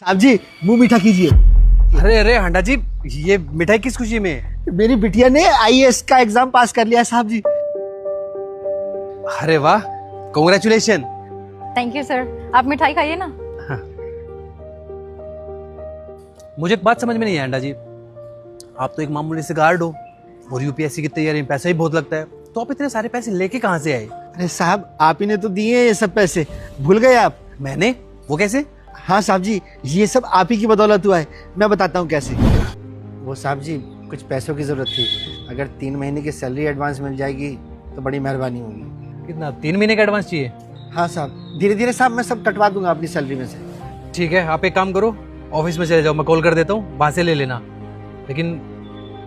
साहब जी मुंह मीठा कीजिए। अरे अरे हांडा जी, ये मिठाई किस खुशी में है? मेरी बिटिया ने आईएएस का एग्जाम पास कर लिया है साहब जी। अरे वाह, कांग्रेचुलेशन। Thank you sir. आप मिठाई खाइए ना। मुझे एक बात समझ में नहीं है हांडा जी, आप तो एक मामूली से गार्ड हो और यूपीएससी की तैयारी में पैसा ही बहुत लगता है, तो आप इतने सारे पैसे लेके कहाँ से आए? अरे साहब आप ही ने तो दिए ये सब पैसे, भूल गए आप? मैंने? वो कैसे? हाँ साहब जी, ये सब आप ही की बदौलत हुआ है। मैं बताता हूँ कैसे। वो साहब जी कुछ पैसों की जरूरत थी, अगर 3 महीने की सैलरी एडवांस मिल जाएगी तो बड़ी मेहरबानी होगी। कितना? 3 महीने का एडवांस चाहिए? हाँ साहब, धीरे धीरे साहब मैं सब कटवा दूंगा अपनी सैलरी में से। ठीक है, आप एक काम करो, ऑफिस में चले जाओ, मैं कॉल कर देता हूँ, वहां से ले लेना, लेकिन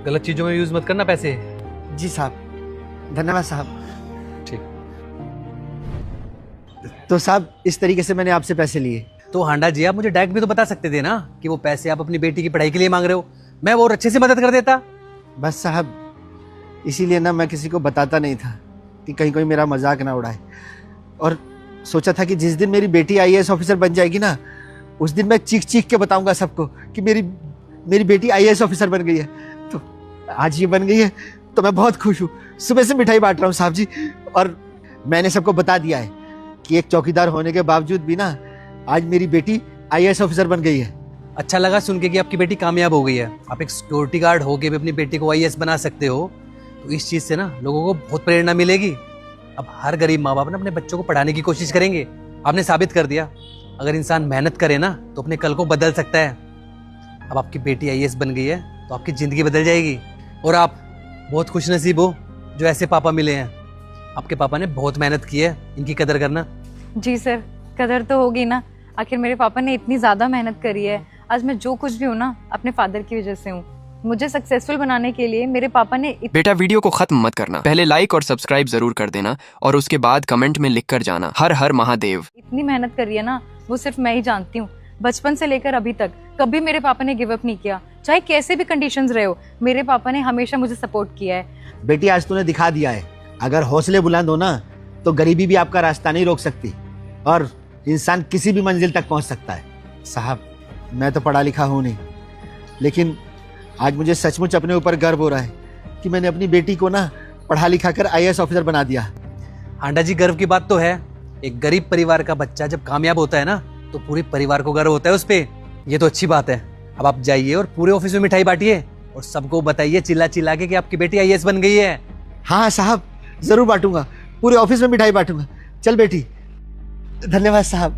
गलत चीजों में यूज मत करना पैसे। जी साहब, धन्यवाद साहब। ठीक। तो साहब इस तरीके से मैंने आपसे पैसे लिए। तो हांडा जी आप मुझे डायरेक्ट भी तो बता सकते थे ना कि वो पैसे आप अपनी बेटी की पढ़ाई के लिए मांग रहे हो, मैं वो और अच्छे से मदद कर देता। बस साहब इसीलिए ना मैं किसी को बताता नहीं था कि कहीं कोई मेरा मजाक ना उड़ाए, और सोचा था कि जिस दिन मेरी बेटी आईएएस ऑफिसर बन जाएगी ना, उस दिन मैं चीख चीख के बताऊंगा सबको कि मेरी बेटी आईएएस ऑफिसर बन गई है। तो आज ये बन गई है तो मैं बहुत खुश हूँ। सुबह से मिठाई बांट रहा हूँ साहब जी, और मैंने सबको बता दिया है कि एक चौकीदार होने के बावजूद भी ना आज मेरी बेटी आईएएस ऑफिसर बन गई है। अच्छा लगा सुन के कि आपकी बेटी कामयाब हो गई है। आप एक सिक्योरिटी गार्ड होके भी अपनी बेटी को आईएएस बना सकते हो, तो इस चीज से ना लोगों को बहुत प्रेरणा मिलेगी। अब हर गरीब माँ बाप ना अपने बच्चों को पढ़ाने की कोशिश करेंगे। आपने साबित कर दिया, अगर इंसान मेहनत करे ना तो अपने कल को बदल सकता है। अब आपकी बेटी आईएएस बन गई है तो आपकी जिंदगी बदल जाएगी, और आप बहुत खुशनसीब हो जो ऐसे पापा मिले हैं। आपके पापा ने बहुत मेहनत की है, इनकी कदर करना। जी सर, कदर तो होगी ना, आखिर मेरे पापा ने इतनी ज्यादा मेहनत करी है। आज मैं जो कुछ भी हूँ ना अपने फादर की वजह से हूँ। मुझे सक्सेसफुल बनाने के लिए मेरे पापा ने बेटा वीडियो को खत्म मत करना, पहले लाइक और सब्सक्राइब जरूर कर देना और उसके बाद कमेंट में लिख कर जाना हर हर महादेव। इतनी मेहनत करी है ना, वो सिर्फ मैं ही जानती हूँ। बचपन से लेकर अभी तक कभी मेरे पापा ने गिव अप नहीं किया, चाहे कैसे भी कंडीशंस रहे हो। मेरे पापा ने हमेशा मुझे सपोर्ट किया है। बेटी आज तूने दिखा दिया है, अगर हौसले बुलंद हो ना तो गरीबी भी आपका रास्ता नहीं रोक सकती, और इंसान किसी भी मंजिल तक पहुंच सकता है। साहब मैं तो पढ़ा लिखा हूं नहीं, लेकिन आज मुझे सचमुच अपने ऊपर गर्व हो रहा है कि मैंने अपनी बेटी को ना पढ़ा लिखा कर आईएएस ऑफिसर बना दिया। हांडा जी गर्व की बात तो है, एक गरीब परिवार का बच्चा जब कामयाब होता है ना तो पूरे परिवार को गर्व होता है उस पे। ये तो अच्छी बात है। अब आप जाइए और पूरे ऑफिस में मिठाई बांटिए और सबको बताइए चिल्ला चिल्ला के कि आपकी बेटी आईएएस बन गई है। हाँ साहब जरूर बांटूंगा, पूरे ऑफिस में मिठाई बांटूंगा। चल बेटी। धन्यवाद साहब।